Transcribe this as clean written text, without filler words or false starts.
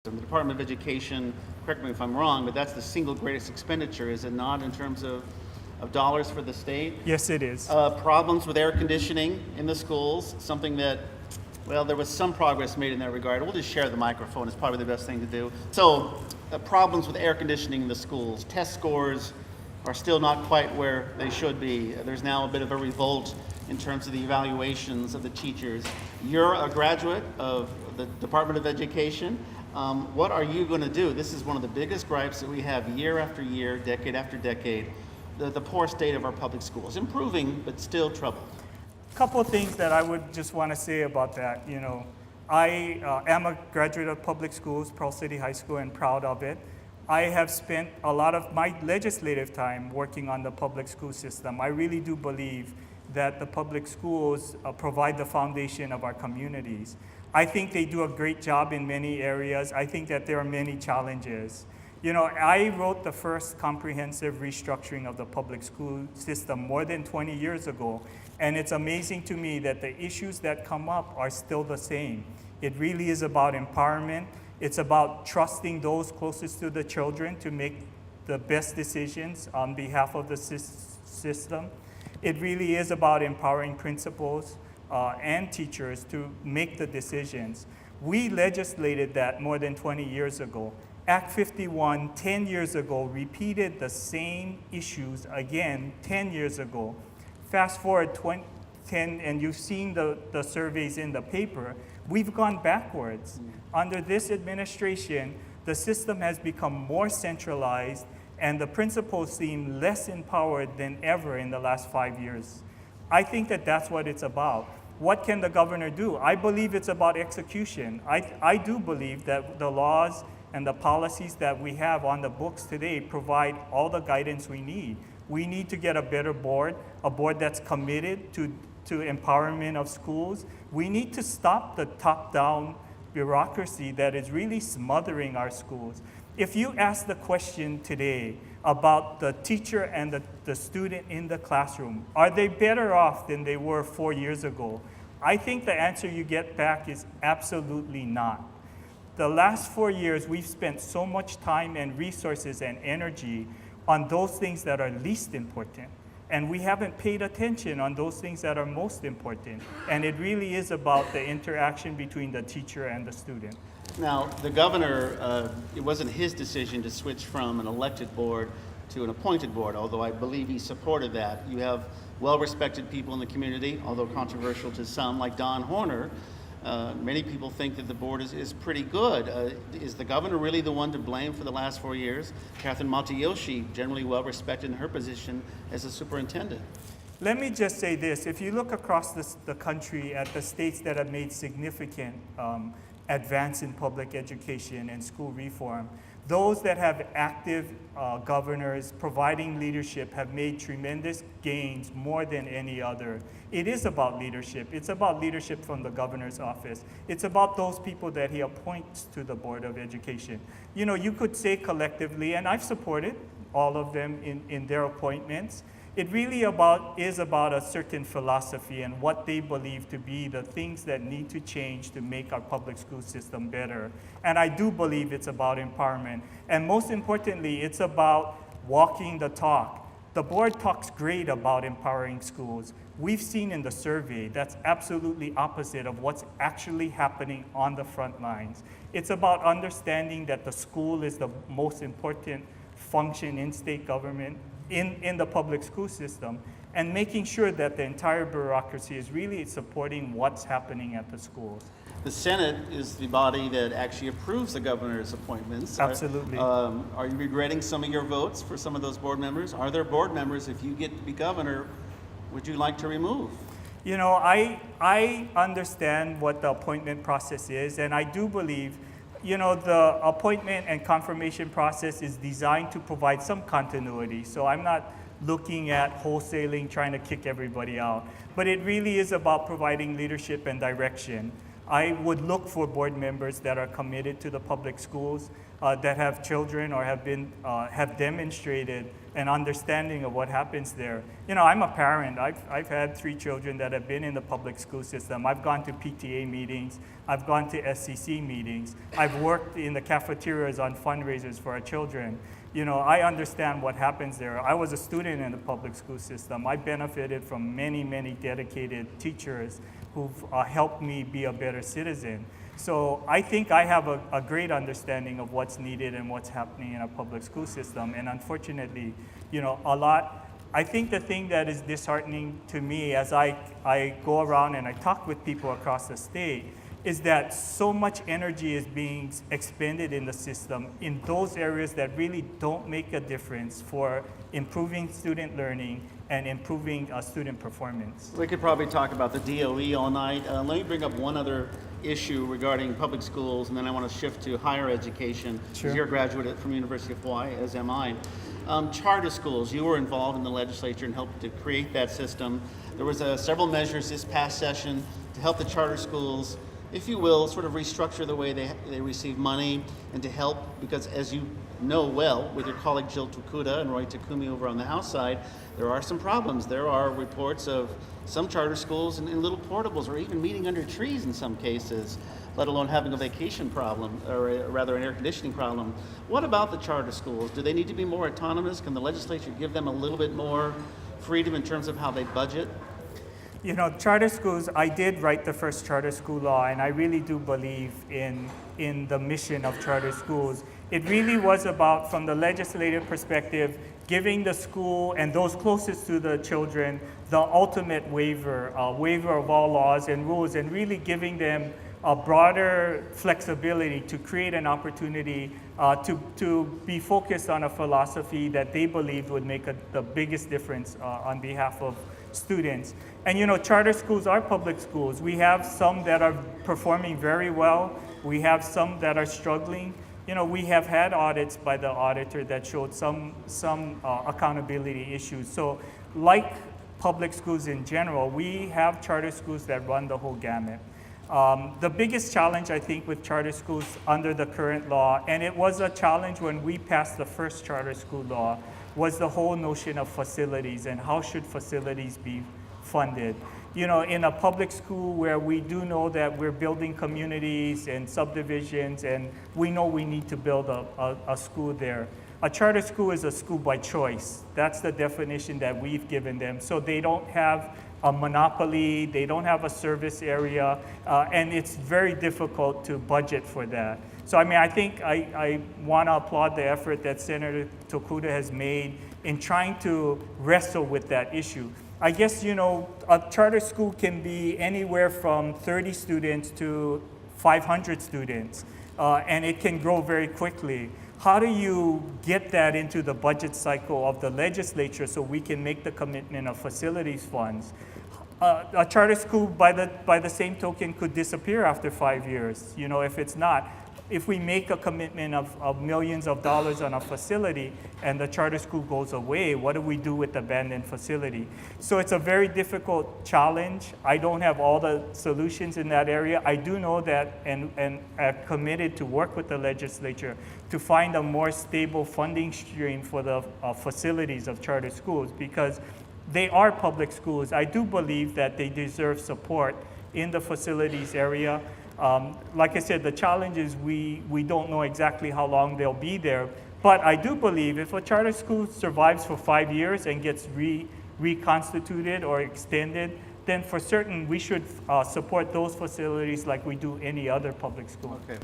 And the Department of Education, correct me if I'm wrong, but that's the single greatest expenditure, is it not, in terms of dollars for the state? Yes, it is. Problems with air conditioning in the schools, something that, well, there was some progress made in that regard. We'll just share the microphone, it's probably the best thing to do. So, problems with air conditioning in the schools. Test scores are still not quite where they should be. There's now a bit of a revolt in terms of the evaluations of the teachers. You're a graduate of the Department of Education. What are you going to do? This is one of the biggest gripes that we have year after year, decade after decade, the poor state of our public schools. Improving, but still troubled. A couple of things that I would just want to say about that. I am a graduate of public schools, Pearl City High School, and proud of it. I have spent a lot of my legislative time working on the public school system. I really do believe that the public schools provide the foundation of our communities. I think they do a great job in many areas. I think that there are many challenges. I wrote the first comprehensive restructuring of the public school system more than 20 years ago, and it's amazing to me that the issues that come up are still the same. It really is about empowerment. It's about trusting those closest to the children to make the best decisions on behalf of the system. It really is about empowering principals and teachers to make the decisions. We legislated that more than 20 years ago. Act 51, 10 years ago, repeated the same issues again 10 years ago. Fast forward 10, and you've seen the surveys in the paper, we've gone backwards. Under this administration, the system has become more centralized, and the principals seem less empowered than ever in the last 5 years. I think that that's what it's about. What can the governor do? I believe it's about execution. I do believe that the laws and the policies that we have on the books today provide all the guidance we need. We need to get a better board, a board that's committed to empowerment of schools. We need to stop the top-down bureaucracy that is really smothering our schools. If you ask the question today about the teacher and the student in the classroom, are they better off than they were 4 years ago? I think the answer you get back is absolutely not. The last 4 years, we've spent so much time and resources and energy on those things that are least important. And we haven't paid attention on those things that are most important. And it really is about the interaction between the teacher and the student. Now, the governor, it wasn't his decision to switch from an elected board to an appointed board, although I believe he supported that. You have well-respected people in the community, although controversial to some, like Don Horner. Many people think that the board is pretty good. Is the governor really the one to blame for the last 4 years? Catherine Matayoshi, generally well-respected in her position as a superintendent. Let me just say this. If you look across the country at the states that have made significant advance in public education and school reform, those that have active governors providing leadership have made tremendous gains more than any other. It is about leadership. It's about leadership from the governor's office. It's about those people that he appoints to the Board of Education. You could say collectively, and I've supported all of them in their appointments, it really is about a certain philosophy and what they believe to be the things that need to change to make our public school system better. And I do believe it's about empowerment. And most importantly, it's about walking the talk. The board talks great about empowering schools. We've seen in the survey that's absolutely opposite of what's actually happening on the front lines. It's about understanding that the school is the most important function in state government, in the public school system, and making sure that the entire bureaucracy is really supporting what's happening at the schools. The Senate is the body that actually approves the governor's appointments. Absolutely. Are you regretting some of your votes for some of those board members? Are there board members, if you get to be governor, would you like to remove? I understand what the appointment process is, and I do believe the appointment and confirmation process is designed to provide some continuity. So I'm not looking at wholesaling, trying to kick everybody out. But it really is about providing leadership and direction. I would look for board members that are committed to the public schools, that have children or have demonstrated an understanding of what happens there. You know, I'm a parent. I've had 3 children that have been in the public school system. I've gone to PTA meetings. I've gone to SCC meetings. I've worked in the cafeterias on fundraisers for our children. You know, I understand what happens there. I was a student in the public school system. I benefited from many, many dedicated teachers who've helped me be a better citizen. So I think I have a great understanding of what's needed and what's happening in our public school system. And unfortunately, you know, I think the thing that is disheartening to me as I go around and I talk with people across the state is that so much energy is being expended in the system in those areas that really don't make a difference for improving student learning and improving student performance. We could probably talk about the DOE all night. Let me bring up one other issue regarding public schools, and then I want to shift to higher education. Sure. You're a graduate from University of Hawaii, as am I. Charter schools, you were involved in the legislature and helped to create that system. There was several measures this past session to help the charter schools, if you will, sort of restructure the way they receive money and to help, because as you know well, with your colleague Jill Tokuda and Roy Takumi over on the House side, there are some problems. There are reports of some charter schools and little portables or even meeting under trees in some cases, let alone having a vacation problem, or rather an air conditioning problem. What about the charter schools? Do they need to be more autonomous? Can the legislature give them a little bit more freedom in terms of how they budget? You know, charter schools, I did write the first charter school law, and I really do believe in the mission of charter schools. It really was about, from the legislative perspective, giving the school and those closest to the children the ultimate waiver of all laws and rules, and really giving them a broader flexibility to create an opportunity to be focused on a philosophy that they believed would make the biggest difference on behalf of students. And you know, charter schools are public schools. We have some that are performing very well. We have some that are struggling. You know, we have had audits by the auditor that showed some accountability issues. So like public schools in general, we have charter schools that run the whole gamut. The biggest challenge, I think, with charter schools under the current law, and it was a challenge when we passed the first charter school law, was the whole notion of facilities and how should facilities be funded. You know, in a public school where we do know that we're building communities and subdivisions and we know we need to build a school there. A charter school is a school by choice. That's the definition that we've given them. So they don't have a monopoly, they don't have a service area, and it's very difficult to budget for that. So I mean, I think I want to applaud the effort that Senator Tokuda has made in trying to wrestle with that issue. I guess, you know, a charter school can be anywhere from 30 students to 500 students, and it can grow very quickly. How do you get that into the budget cycle of the legislature so we can make the commitment of facilities funds? A charter school, by the same token, could disappear after 5 years, you know, if it's not. If we make a commitment of millions of dollars on a facility and the charter school goes away, what do we do with the abandoned facility? So it's a very difficult challenge. I don't have all the solutions in that area. I do know that and am committed to work with the legislature to find a more stable funding stream for the facilities of charter schools, because they are public schools. I do believe that they deserve support in the facilities area. Like I said, the challenge is we don't know exactly how long they'll be there. But I do believe if a charter school survives for 5 years and gets reconstituted or extended, then for certain we should support those facilities like we do any other public school. Okay.